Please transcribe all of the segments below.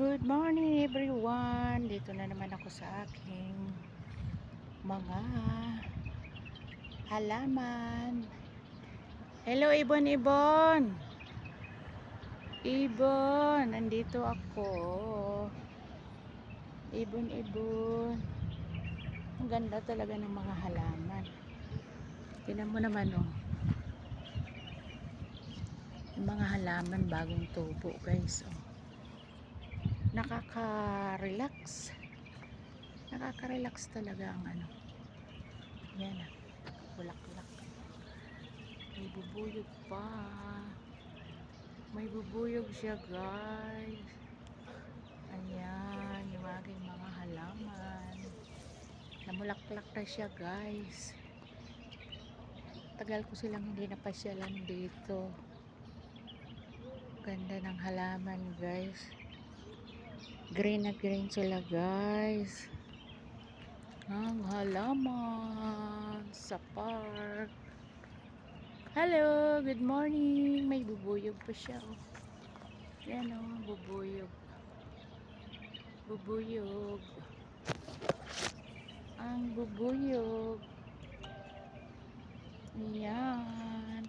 Good morning everyone. Dito na naman ako sa aking mga halaman. Hello Ibon Ibon. Ibon, nandito ako. Ibon Ibon. Ang ganda talaga ng mga halaman. Tingnan mo naman oh. Yung mga halaman bagong tubo guys oh. Nakaka-relax talaga ang ano yan ah, bulaklak may bubuyog siya guys. Ayan yung aking mga halaman, namulaklak na siya guys. Tagal ko silang hindi napasyalan dito. Ganda ng halaman guys, green na green sila guys. Ang halaman sa park. Hello, good morning. May bubuyog pa siya oh. Yan oh, bubuyog. Ang bubuyog. Ayan.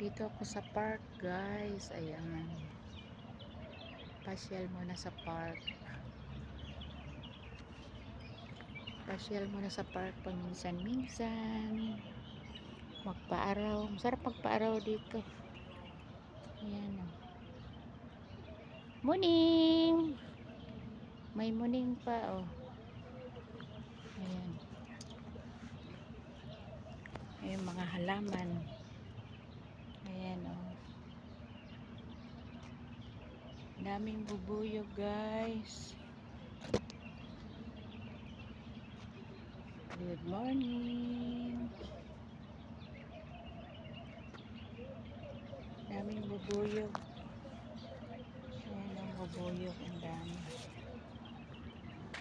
Dito ako sa park guys. Ayan, pasyal muna sa park. Paminsan-minsan. Magpaaraw. Masarap magpaaraw dito. Ayan o. Morning! May morning pa o. Ayan. Ayan mga halaman. Ayan o. Daming bubuyog guys. Good morning. Daming bubuyog. Ayan ang bubuyog. Ang dami.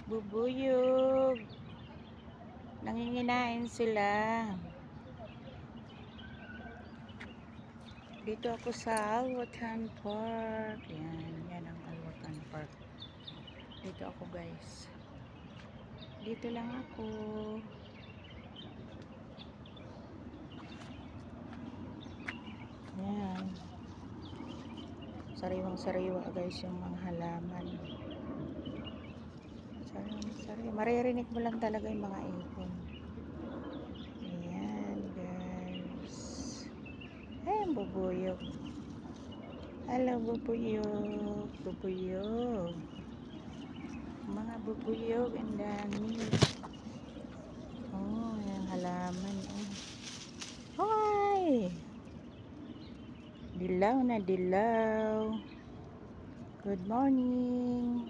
Bubuyog. Nanginginain sila. Dito ako sa Alwatan Park. Yan ang Alwatan Park. Dito ako guys. Dito lang ako. Yan. Sariwang-sariwa guys yung mga halaman. Sariwang-sariwa. Maririnig mo lang talaga yung mga ibon. Ayan guys. Ayan bubuyog. Hello bubuyog. Bubuyog. Mga bubuyog. Ang dami. Oh, yung halaman. Oh. Hi! Dilaw na dilaw. Good morning.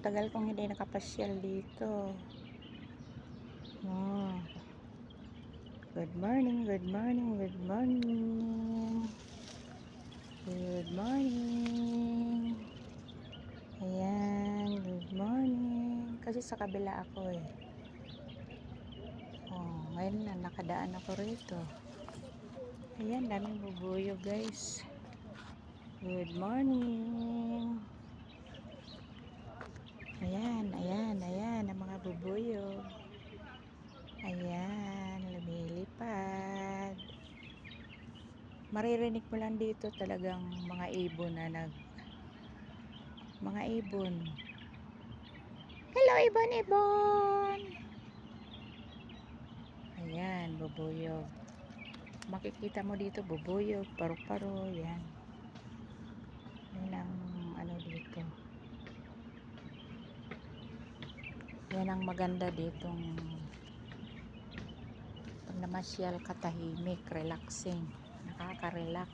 Tagal kong hindi nakapasyal dito. Oh. Good morning. Good morning. Good morning. Ayan. Good morning. Kasi sa kabila ako eh. Oh, ngayon na nakadaan ako rito. Ayan, daming bubuyog guys. Good morning. Ayan ang mga bubuyog. Ayan, lumilipad. Maririnig mo lang dito talagang mga ibon na mga ibon. Hello ibon. Ayan, bubuyog. Makikita mo dito bubuyog, paru-paro, yan. Yan ang ano dito. Yan ang maganda ditong pag namasyal katahimik, relaxing, nakaka-relax.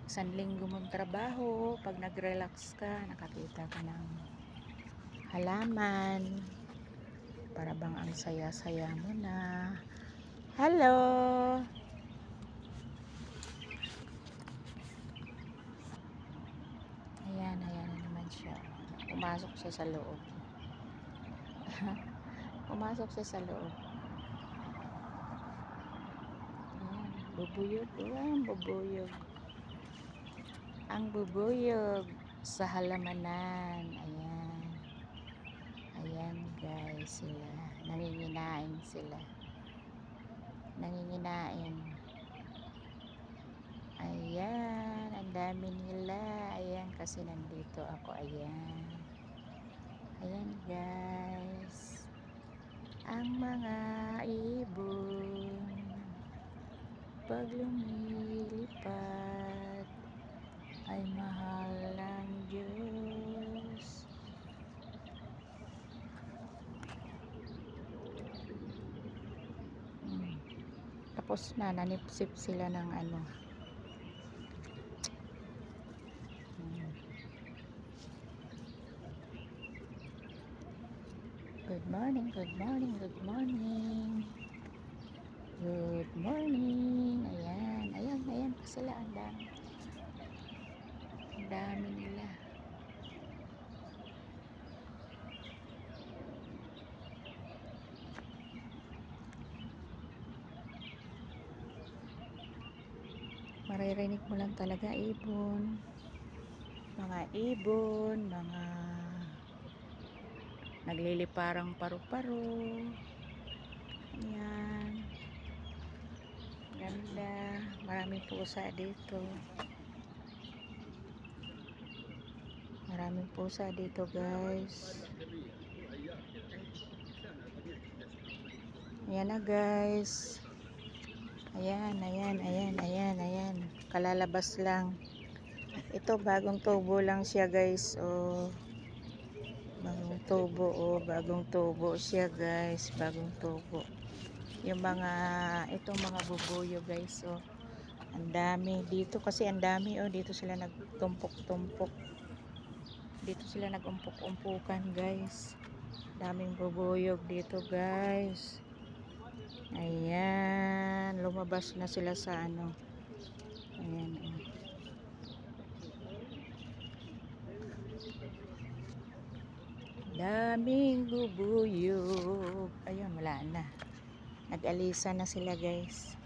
Isang linggo mong trabaho, pag nag-relax ka, nakakita ka ng halaman, para bang ang saya-saya mo na. Hello! Ayan na naman siya. Pumasok siya sa loob. Pumasok siya sa loob. Ayan, bubuyog. Ang bubuyog. Ang bubuyog sa halamanan. Ayan. Ayan guys sila. Nanginginain sila. Nanginginain. Ayan. Ang dami nila. Ayan kasi nandito ako. Ayan. Ayan guys. Ang mga ibon. Pag lumilipad ay mahal ng Diyos. Tapos na, nanipsip sila ng ano. Good morning, good morning, good morning. Good morning. Ayan, ayan, ayan pa sila. Ang dami. Ang dami nila. Maririnig mo lang talaga ibon. Mga ibon, mga nagliliparang paru-paro. Ayan. Ganda. Maraming pusa dito. Maraming pusa dito guys. Ayan na guys. Ayan, ayan, ayan, ayan, ayan. Kalalabas lang. Ito bagong tubo lang siya guys. Oh. Bagong tubo, oh, bagong tubo siya guys. Bagong tubo. Yung mga itong mga bubuyo guys, oh. Ang dami dito kasi ang dami, oh. Dito sila nagtumpok-tumpok. Dito sila nagumpok-umpukan guys. Daming bubuyog dito guys. Ayan, lumabas na sila sa ano. Ayan, ayan. Daming bubuyog. Ayun, wala na. Nag-alisa na sila guys.